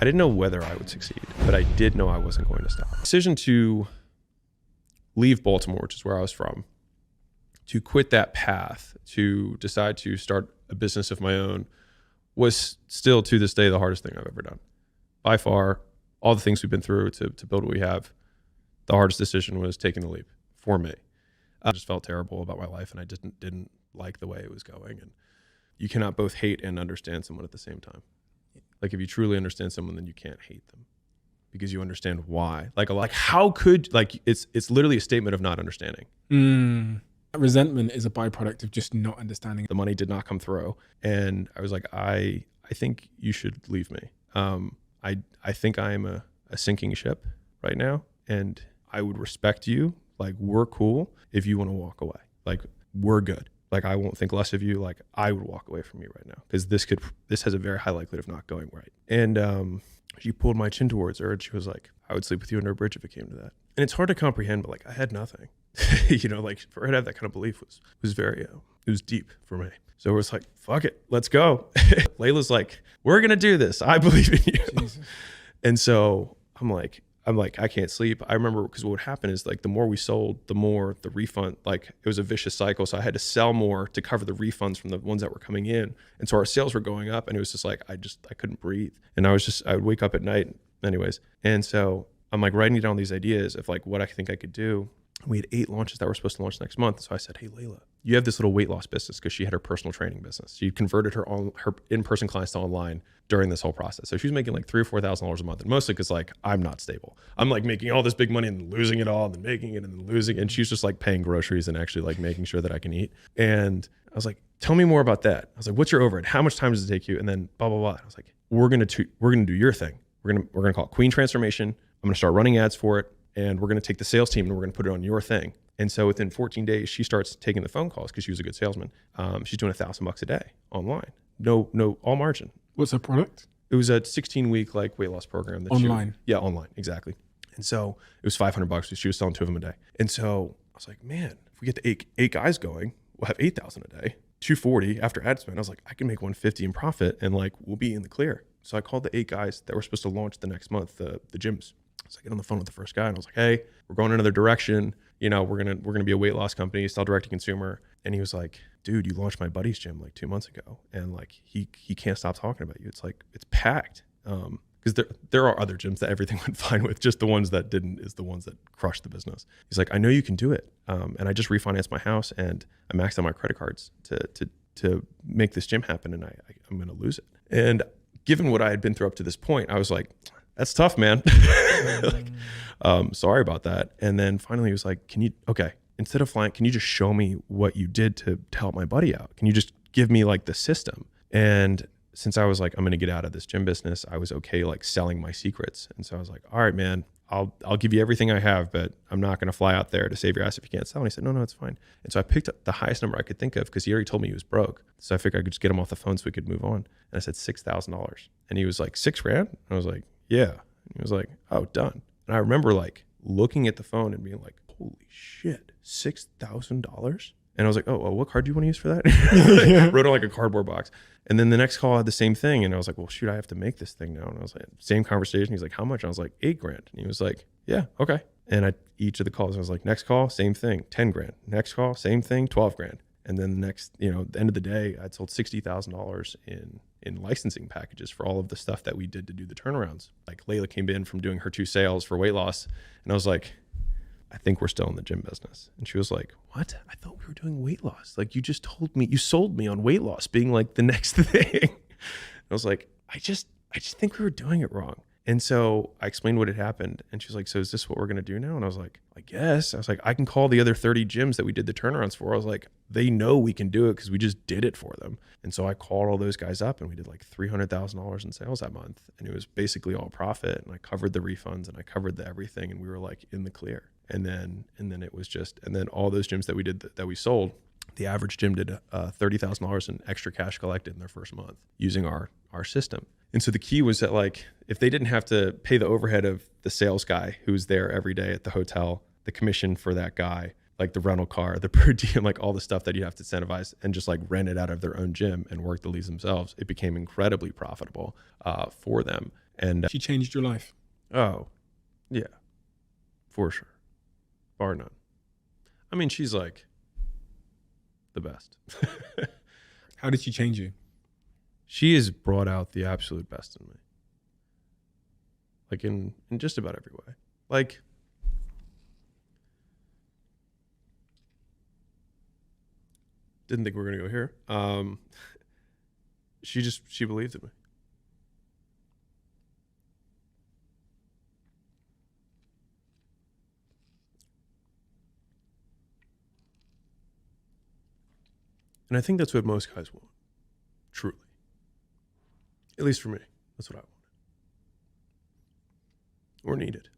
I didn't know whether I would succeed, but I did know I wasn't going to stop. The decision to leave Baltimore, which is where I was from, to quit that path, to decide to start a business of my own, was still to this day the hardest thing I've ever done. By far, all the things we've been through to build what we have, the hardest decision was taking the leap for me. I just felt terrible about my life, and I didn't like the way it was going. And you cannot both hate and understand someone at the same time. Like, if you truly understand someone, then you can't hate them because you understand why. Like how could, like, it's literally a statement of not understanding. Resentment is a byproduct of just not understanding. The money did not come through, and I was like, I think you should leave me. I think I'm a sinking ship right now, and I would respect you. Like, we're cool if you want to walk away. Like, we're good. Like, I won't think less of you. Like, I would walk away from you right now because this has a very high likelihood of not going right. And she pulled my chin towards her, and she was like, I would sleep with you under a bridge if it came to that. And it's hard to comprehend, but like, I had nothing. You know, like, for her to have that kind of belief was very, it was deep for me. So it was like, fuck it, let's go. Layla's like, we're going to do this. I believe in you. Jesus. And so I'm like, I can't sleep. I remember, because what would happen is, like, the more we sold, the more the refund, like, it was a vicious cycle. So I had to sell more to cover the refunds from the ones that were coming in. And so our sales were going up, and it was just like, I couldn't breathe. And I would wake up at night anyways. And so I'm like writing down these ideas of like what I think I could do. We had 8 launches that were supposed to launch next month. So I said, hey, Layla, you have this little weight loss business, because she had her personal training business. She converted her in-person clients to online during this whole process. So she was making like $3,000 or $4,000 a month. And mostly because, like, I'm not stable. I'm like making all this big money and then losing it all, and then making it and then losing it. And she's just like paying groceries and actually like making sure that I can eat. And I was like, tell me more about that. I was like, what's your overhead? How much time does it take you? And then blah, blah, blah. I was like, we're going to do your thing. We're going to call it Queen Transformation. I'm going to start running ads for it. And we're going to take the sales team and we're going to put it on your thing. And so within 14 days, she starts taking the phone calls, because she was a good salesman. She's doing $1,000 a day online. No, all margin. What's her product? It was a 16-week like weight loss program. That online. Online, exactly. And so it was $500. She was selling 2 of them a day. And so I was like, man, if we get the eight guys going, we'll have 8,000 a day, 240 after ad spend. I was like, I can make 150 in profit, and like, we'll be in the clear. So I called the 8 guys that were supposed to launch the next month, the gyms. So I get on the phone with the first guy, and I was like, hey, we're going another direction. You know, we're gonna be a weight loss company, sell direct to consumer. And he was like, dude, you launched my buddy's gym like 2 months ago, and like he can't stop talking about you. It's like, it's packed. Because there are other gyms that everything went fine with. Just the ones that didn't is the ones that crushed the business. He's like, I know you can do it. And I just refinanced my house, and I maxed out my credit cards to make this gym happen, and I'm gonna lose it. And given what I had been through up to this point, I was like, that's tough, man. Like, sorry about that. And then finally he was like, instead of flying, can you just show me what you did to help my buddy out? Can you just give me like the system? And since I was like, I'm going to get out of this gym business, I was okay like selling my secrets. And so I was like, all right, man, I'll give you everything I have, but I'm not going to fly out there to save your ass if you can't sell. And he said, no, it's fine. And so I picked up the highest number I could think of, because he already told me he was broke. So I figured I could just get him off the phone so we could move on. And I said $6,000. And he was like, $6,000? And I was like, yeah. And he was like, oh, done. And I remember like looking at the phone and being like, holy shit, $6,000? And I was like, oh, what card do you want to use for that? Wrote on like a cardboard box. And then the next call I had the same thing. And I was like, well, shoot, I have to make this thing now. And I was like, same conversation. He's like, how much? And I was like, $8,000. And he was like, yeah, okay. And each of the calls, I was like, next call, same thing, $10,000. Next call, same thing, $12,000. And then the next, the end of the day, I'd sold $60,000 in licensing packages for all of the stuff that we did to do the turnarounds. Like, Layla came in from doing her 2 sales for weight loss. And I was like, I think we're still in the gym business. And she was like, what? I thought we were doing weight loss. Like, you just told me, you sold me on weight loss being like the next thing. I was like, I just think we were doing it wrong. And so I explained what had happened. And she's like, so is this what we're going to do now? And I was like, I guess. I was like, I can call the other 30 gyms that we did the turnarounds for. I was like, they know we can do it because we just did it for them. And so I called all those guys up, and we did like $300,000 in sales that month. And it was basically all profit. And I covered the refunds, and I covered the everything. And we were like in the clear. And then it was just, and then all those gyms that we did, that we sold, the average gym did $30,000 in extra cash collected in their first month using our system. And so the key was that, like, if they didn't have to pay the overhead of the sales guy who's there every day at the hotel, the commission for that guy, like the rental car, the per diem, like all the stuff that you have to incentivize, and just like rent it out of their own gym and work the leads themselves, it became incredibly profitable for them. And She changed your life. oh, yeah, for sure. Bar none. I mean, she's like the best. How did she change you? She has brought out the absolute best in me. Like in just about every way. Like, didn't think we were going to go here. She believed in me. And I think that's what most guys want. Truly. At least for me. That's what I want. Or needed.